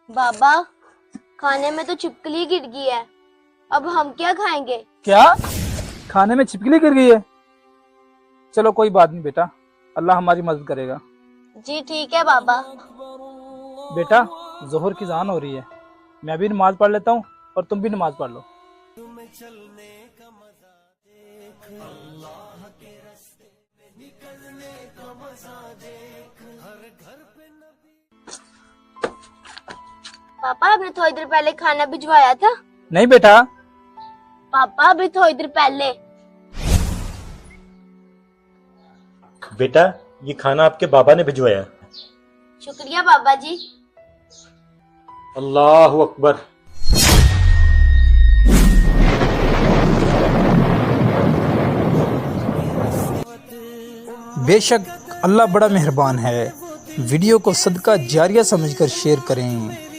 बाबा, खाने में तो छिपकली गिर गई है, अब हम क्या खाएंगे? क्या? खाने में छिपकली गिर गई है? चलो कोई बात नहीं बेटा, अल्लाह हमारी मदद करेगा। जी ठीक है बाबा। बेटा, जोहर की अज़ान हो रही है, मैं भी नमाज पढ़ लेता हूँ और तुम भी नमाज पढ़ लो। पापा, आपने थोड़ी देर पहले खाना भिजवाया था। नहीं बेटा। पापा, अभी थोड़ी देर पहले। बेटा, ये खाना आपके बाबा ने भिजवाया। शुक्रिया बाबा जी। अल्लाहु अकबर। बेशक अल्लाह बड़ा मेहरबान है। वीडियो को सदका जारिया समझकर शेयर करें।